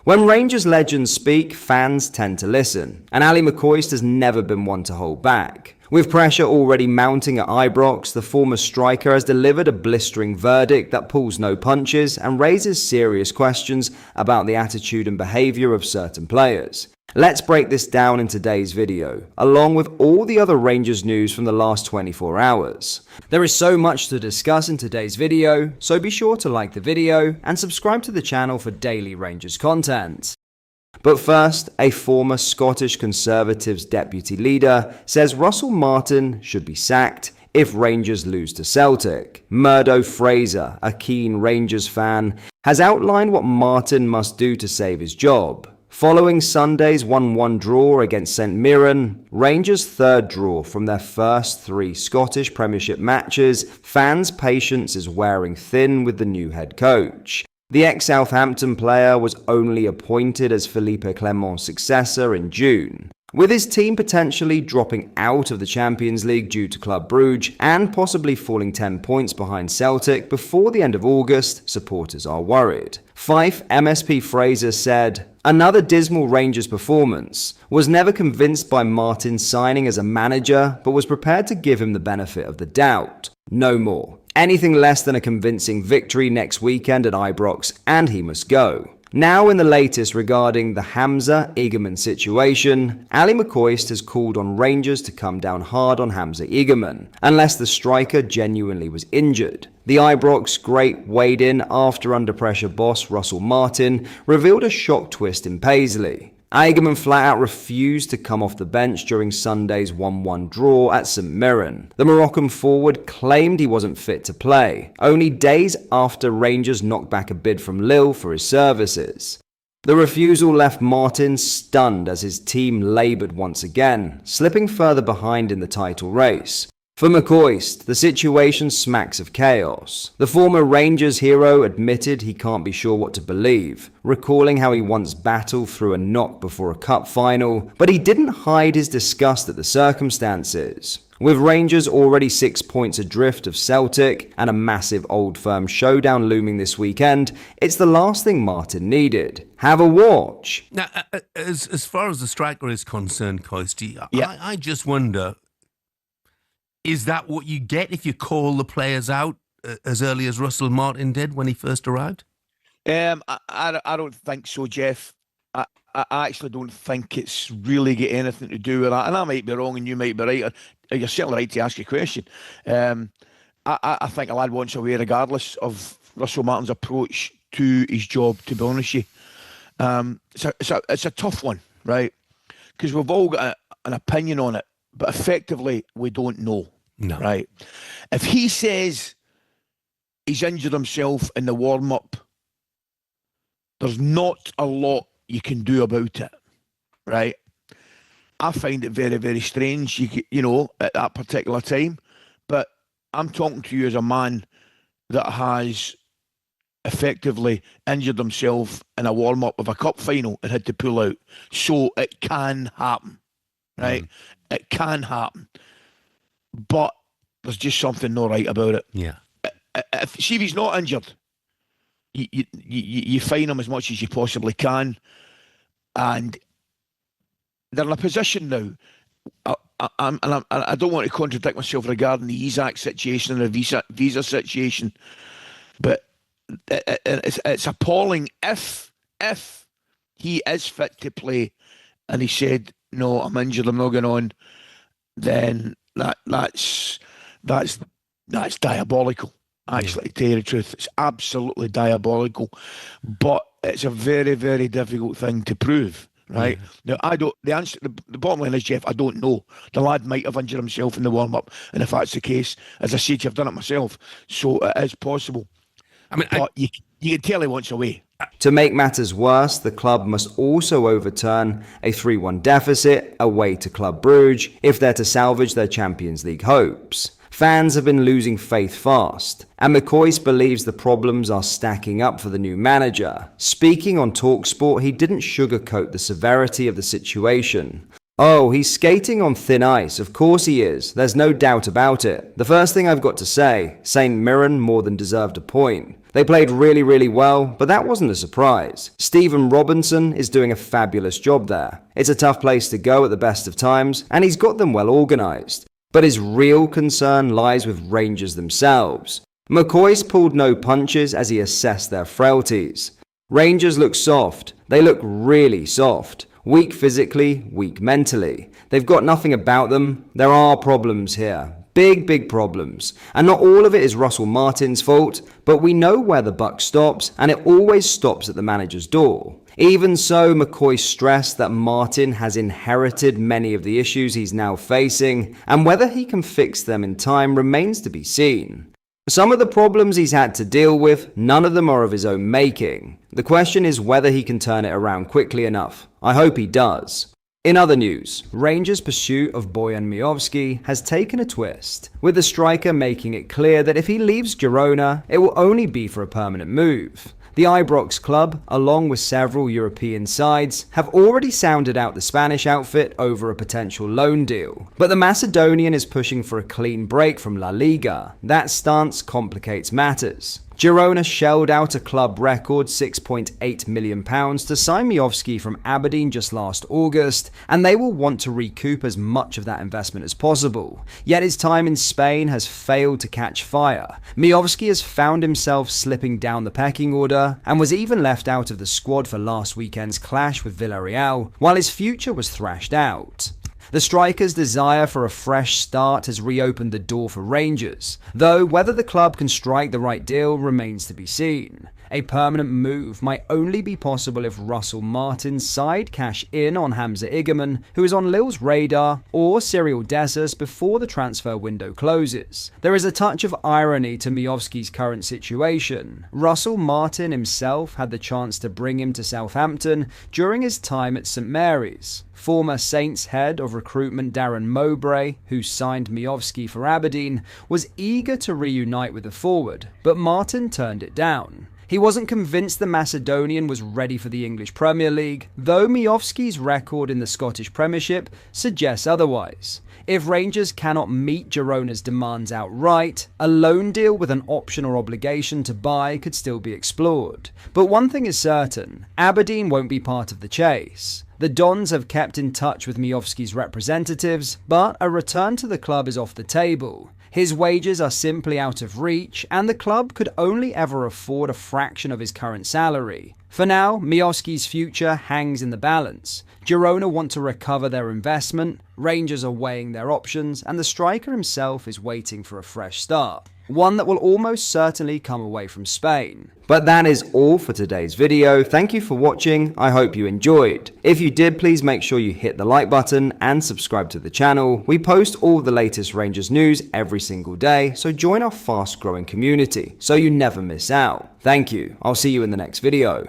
When Rangers legends speak, fans tend to listen, and Ali McCoist has never been one to hold back. With pressure already mounting at Ibrox, the former striker has delivered a blistering verdict that pulls no punches and raises serious questions about the attitude and behaviour of certain players. Let's break this down in today's video, along with all the other Rangers news from the last 24 hours. There is so much to discuss in today's video, so be sure to like the video and subscribe to the channel for daily Rangers content. But first, a former Scottish Conservatives deputy leader says Russell Martin should be sacked if Rangers lose to Celtic. Murdo Fraser, a keen Rangers fan, has outlined what Martin must do to save his job. Following Sunday's 1-1 draw against St Mirren, Rangers' third draw from their first 3 Scottish Premiership matches, fans' patience is wearing thin with the new head coach. The ex-Southampton player was only appointed as Philippe Clement's successor in June. With his team potentially dropping out of the Champions League due to Club Brugge and possibly falling 10 points behind Celtic before the end of August, supporters are worried. Fife MSP Fraser said, "Another dismal Rangers performance. Was never convinced by Martin's signing as a manager, but was prepared to give him the benefit of the doubt. No more. Anything less than a convincing victory next weekend at Ibrox and he must go." Now in the latest regarding the Hamza Igamane situation, Ali McCoist has called on Rangers to come down hard on Hamza Igamane, unless the striker genuinely was injured. The Ibrox great weighed in after under pressure boss Russell Martin revealed a shock twist in Paisley. Igamane flat out refused to come off the bench during Sunday's 1-1 draw at St Mirren. The Moroccan forward claimed he wasn't fit to play, only days after Rangers knocked back a bid from Lille for his services. The refusal left Martin stunned as his team laboured once again, slipping further behind in the title race. For McCoist, the situation smacks of chaos. The former Rangers hero admitted he can't be sure what to believe, recalling how he once battled through a knock before a cup final, but he didn't hide his disgust at the circumstances. With Rangers already 6 points adrift of Celtic and a massive Old Firm showdown looming this weekend, it's the last thing Martin needed. Have a watch. Now, as far as the striker is concerned, Coisty, yeah. I just wonder, is that what you get if you call the players out as early as Russell Martin did when he first arrived? I don't think so, Jeff. I actually don't think it's really got anything to do with that. And I might be wrong and you might be right. You're certainly right to ask a question. I think a lad wants away regardless of Russell Martin's approach to his job, to be honest with you. It's a tough one, right? Because we've all got an opinion on it, but effectively we don't know. No. Right. If he says he's injured himself in the warm-up, there's not a lot you can do about it. Right. I find it very, very strange, you know, at that particular time. But I'm talking to you as a man that has effectively injured himself in a warm-up of a cup final and had to pull out. So it can happen. Right. It can happen. But there's just something not right about it. Yeah. If he's not injured, you fine him as much as you possibly can. And they're in a position now. I don't want to contradict myself regarding the Isaac situation and the visa situation, but it's appalling if he is fit to play and he said, "No, I'm injured, I'm not going on," then that's diabolical. Actually, to tell you the truth, it's absolutely diabolical. But it's a very, very difficult thing to prove, right? Now, the bottom line is, Jeff, I don't know. The lad might have injured himself in the warm-up, and if that's the case, as I said, I've done it myself, so it is possible. I mean, but you can tell he wants away. To make matters worse, the club must also overturn a 3-1 deficit away to Club Brugge if they're to salvage their Champions League hopes. Fans have been losing faith fast, and McCoist believes the problems are stacking up for the new manager. Speaking on TalkSport, he didn't sugarcoat the severity of the situation. Oh, he's skating on thin ice, of course he is, there's no doubt about it. The first thing I've got to say, St. Mirren more than deserved a point. They played really well, but that wasn't a surprise. Stephen Robinson is doing a fabulous job there. It's a tough place to go at the best of times, and he's got them well organised. But his real concern lies with Rangers themselves. McCoist pulled no punches as he assessed their frailties. Rangers look soft. They look really soft. Weak physically, weak mentally. They've got nothing about them. There are problems here. Big problems. And not all of it is Russell Martin's fault, but we know where the buck stops, and it always stops at the manager's door. Even so, McCoy stressed that Martin has inherited many of the issues he's now facing, and whether he can fix them in time remains to be seen. Some of the problems he's had to deal with, none of them are of his own making. The question is whether he can turn it around quickly enough. I hope he does. In other news, Rangers' pursuit of Bojan Miovski has taken a twist, with the striker making it clear that if he leaves Girona, it will only be for a permanent move. The Ibrox club, along with several European sides, have already sounded out the Spanish outfit over a potential loan deal. But the Macedonian is pushing for a clean break from La Liga. That stance complicates matters. Girona shelled out a club record £6.8 million to sign Miovski from Aberdeen just last August, and they will want to recoup as much of that investment as possible. Yet his time in Spain has failed to catch fire. Miovski has found himself slipping down the pecking order, and was even left out of the squad for last weekend's clash with Villarreal, while his future was thrashed out. The striker's desire for a fresh start has reopened the door for Rangers, though whether the club can strike the right deal remains to be seen. A permanent move might only be possible if Russell Martin's side cash in on Hamza Igamane, who is on Lille's radar, or Cyril Dessers before the transfer window closes. There is a touch of irony to Miovski's current situation. Russell Martin himself had the chance to bring him to Southampton during his time at St Mary's. Former Saints head of recruitment Darren Mowbray, who signed Miovski for Aberdeen, was eager to reunite with the forward, but Martin turned it down. He wasn't convinced the Macedonian was ready for the English Premier League, though Miovski's record in the Scottish Premiership suggests otherwise. If Rangers cannot meet Girona's demands outright, a loan deal with an option or obligation to buy could still be explored. But one thing is certain, Aberdeen won't be part of the chase. The Dons have kept in touch with Miovski's representatives, but a return to the club is off the table. His wages are simply out of reach, and the club could only ever afford a fraction of his current salary. For now, Miovski's future hangs in the balance. Girona want to recover their investment, Rangers are weighing their options, and the striker himself is waiting for a fresh start. One that will almost certainly come away from Spain. But that is all for today's video. Thank you for watching. I hope you enjoyed. If you did, please make sure you hit the like button and subscribe to the channel. We post all the latest Rangers news every single day, so join our fast growing community so you never miss out. Thank you. I'll see you in the next video.